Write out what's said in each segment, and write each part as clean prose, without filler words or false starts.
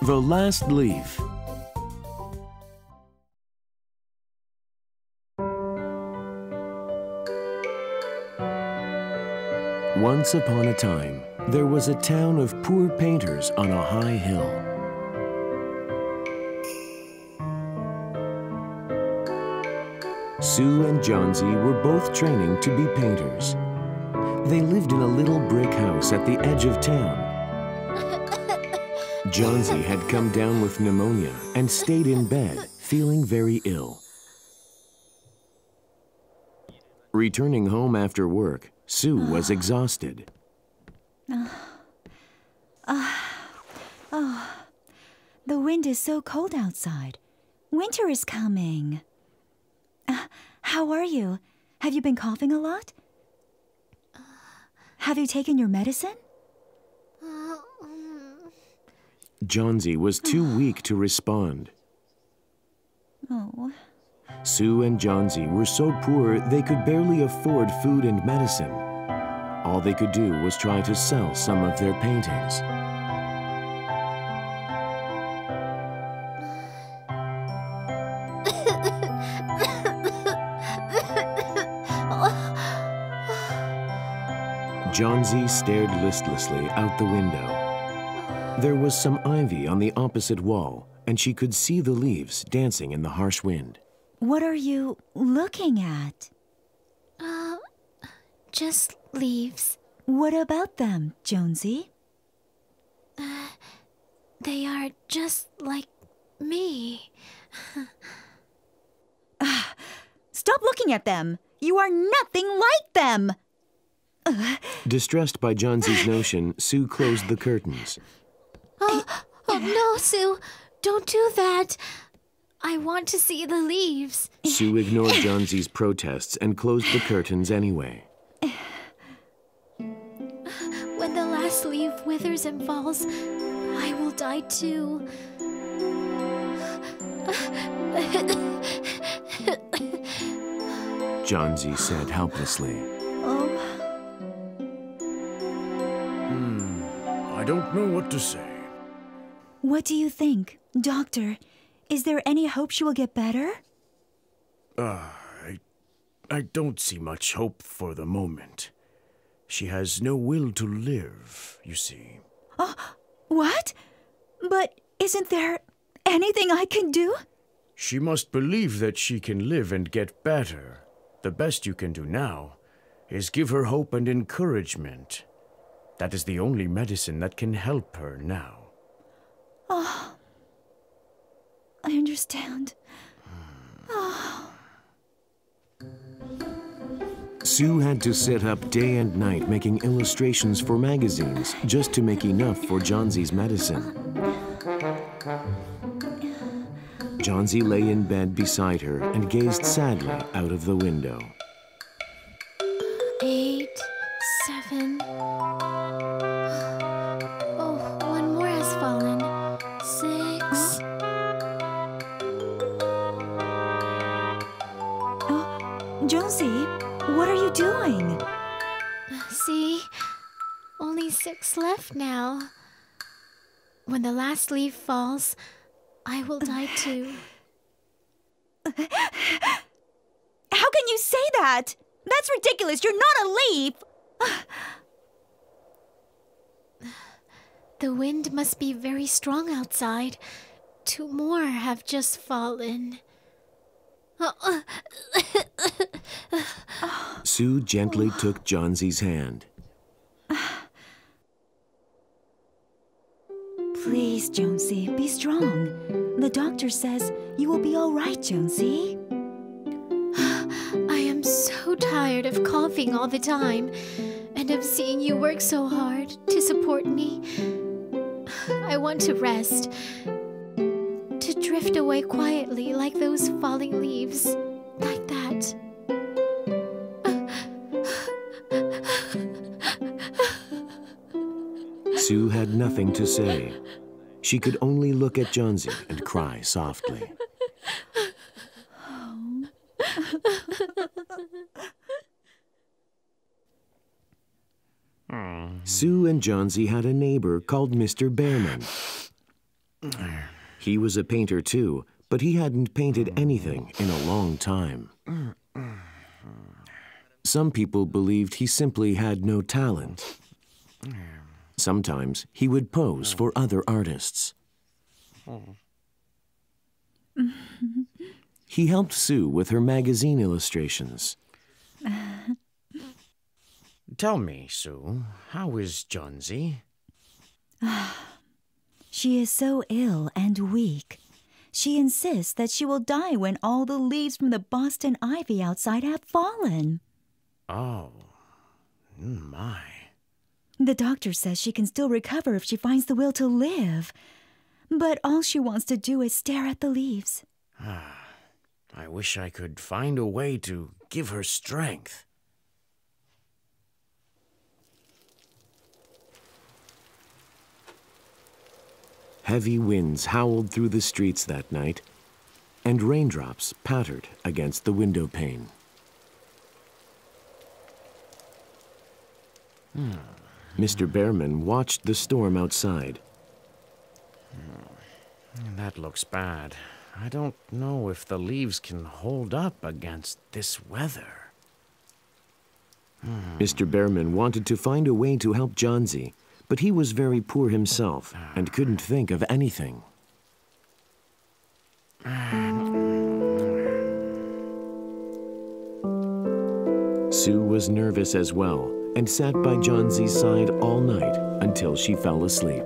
The Last Leaf. Once upon a time, there was a town of poor painters on a high hill. Sue and Johnsy were both training to be painters. They lived in a little brick house at the edge of town. Johnsy had come down with pneumonia and stayed in bed, feeling very ill. Returning home after work, Sue was exhausted. The wind is so cold outside. Winter is coming. How are you? Have you been coughing a lot? Have you taken your medicine? Johnsy was too weak to respond. Oh. Sue and Johnsy were so poor they could barely afford food and medicine. All they could do was try to sell some of their paintings. Johnsy stared listlessly out the window. There was some ivy on the opposite wall, and she could see the leaves dancing in the harsh wind. What are you looking at? Just leaves. What about them, Johnsy? They are just like me. Stop looking at them! You are nothing like them! Distressed by Johnsy's notion, Sue closed the curtains. Oh no, Sue! Don't do that! I want to see the leaves. Sue ignored Johnsy's protests and closed the curtains anyway. When the last leaf withers and falls, I will die too. Johnsy said helplessly. Oh. I don't know what to say. What do you think, Doctor? Is there any hope she will get better? I don't see much hope for the moment. She has no will to live, you see. What? But isn't there anything I can do? She must believe that she can live and get better. The best you can do now is give her hope and encouragement. That is the only medicine that can help her now. Oh, I understand. Sue had to sit up day and night making illustrations for magazines just to make enough for Johnsy's medicine. Johnsy lay in bed beside her and gazed sadly out of the window. 8, 7. Oh, one more has fallen. 6. Johnsy, what are you doing? See? Only 6 left now. When the last leaf falls, I will die too. How can you say that? That's ridiculous. You're not a leaf. The wind must be very strong outside. 2 more have just fallen. Sue gently took Johnsy's hand. Please, Johnsy, be strong. The doctor says you will be all right, Johnsy. I am so tired of coughing all the time and of seeing you work so hard to support me. I want to rest, to drift away quietly like those falling leaves, like that. Sue had nothing to say. She could only look at Johnsy and cry softly. Sue and Johnsy had a neighbor called Mr. Behrman. He was a painter too, but he hadn't painted anything in a long time. Some people believed he simply had no talent. Sometimes he would pose for other artists. He helped Sue with her magazine illustrations. Tell me, Sue, how is Johnsy? She is so ill and weak. She insists that she will die when all the leaves from the Boston ivy outside have fallen. Oh, my. The doctor says she can still recover if she finds the will to live. But all she wants to do is stare at the leaves. I wish I could find a way to give her strength. Heavy winds howled through the streets that night, and raindrops pattered against the window pane. Mr. Behrman watched the storm outside. That looks bad. I don't know if the leaves can hold up against this weather. Mr. Behrman wanted to find a way to help Johnsy, but he was very poor himself and couldn't think of anything. Sue was nervous as well and sat by Johnsy's side all night until she fell asleep.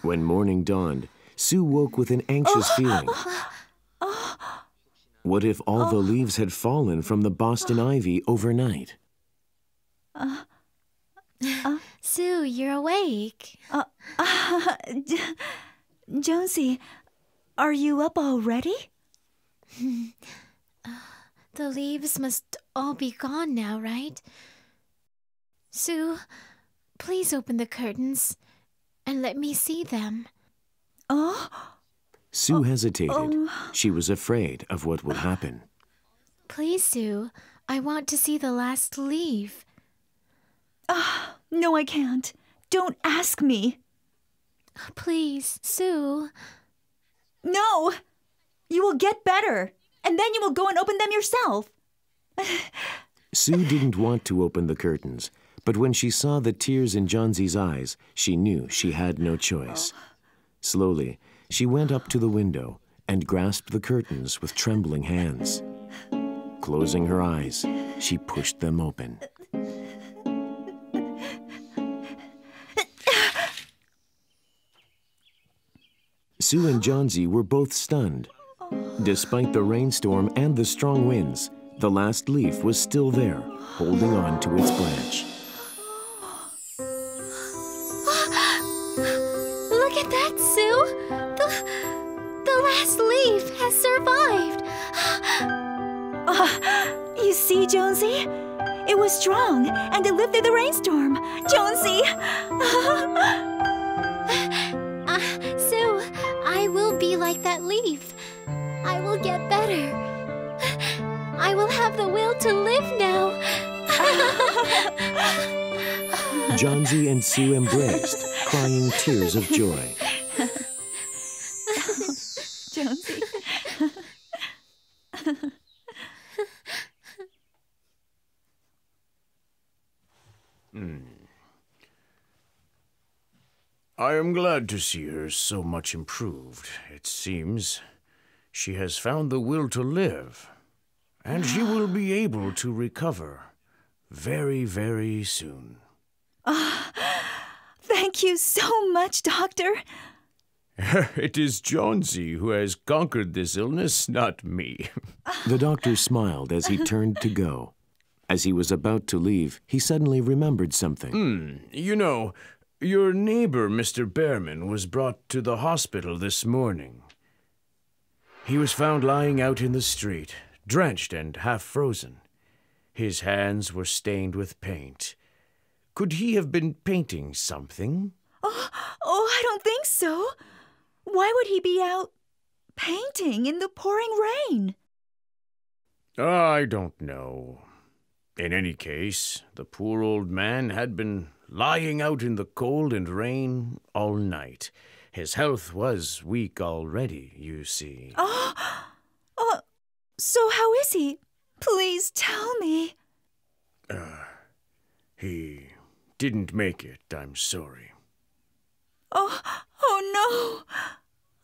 When morning dawned, Sue woke with an anxious feeling. What if all the leaves had fallen from the Boston ivy overnight? Sue, you're awake. Johnsy, are you up already? The leaves must all be gone now, right? Sue, please open the curtains and let me see them. Sue hesitated. She was afraid of what would happen. Please, Sue, I want to see the last leaf. No, I can't. Don't ask me. Please, Sue. No! You will get better, and then you will go and open them yourself. Sue didn't want to open the curtains, but when she saw the tears in Johnsy's eyes, she knew she had no choice. Slowly, she went up to the window and grasped the curtains with trembling hands. Closing her eyes, she pushed them open. Sue and Johnsy were both stunned. Despite the rainstorm and the strong winds, the last leaf was still there, holding on to its branch. Look at that, Sue! The last leaf has survived! You see, Johnsy? It was strong, and it lived through the rainstorm. Johnsy! Sue, I will be like that leaf. I will get better. I will have the will to live now. Johnsy and Sue embraced, crying tears of joy. Johnsy. I am glad to see her so much improved. It seems she has found the will to live, and she will be able to recover very, very soon. Thank you so much, Doctor. It is Johnsy who has conquered this illness, not me. The doctor smiled as he turned to go. As he was about to leave, he suddenly remembered something. You know, your neighbor, Mr. Behrman, was brought to the hospital this morning. He was found lying out in the street, drenched and half frozen. His hands were stained with paint. Could he have been painting something? Oh, I don't think so. Why would he be out painting in the pouring rain? I don't know. In any case, the poor old man had been lying out in the cold and rain all night. His health was weak already, you see. So how is he? Please tell me. He didn't make it, I'm sorry. Oh no.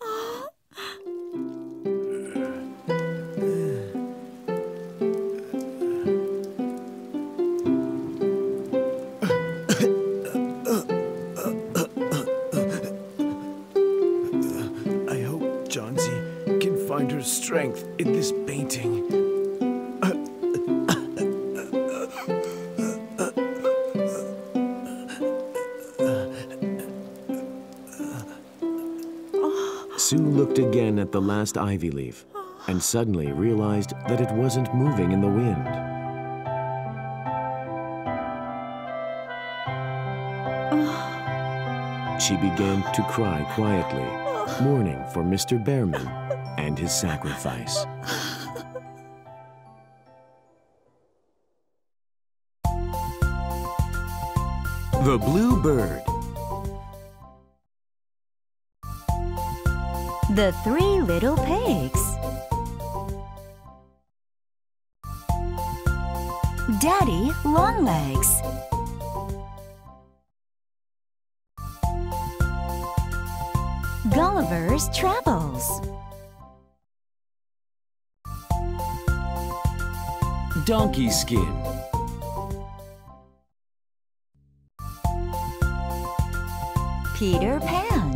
Oh. I hope Johnsy can find her strength in this painting. Sue looked again at the last ivy leaf and suddenly realized that it wasn't moving in the wind. She began to cry quietly, mourning for Mr. Behrman and his sacrifice. The Blue Bird. The Three Little Pigs. Daddy Longlegs. Gulliver's Travels. Donkey Skin. Peter Pan.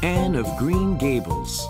Anne of Green Gables.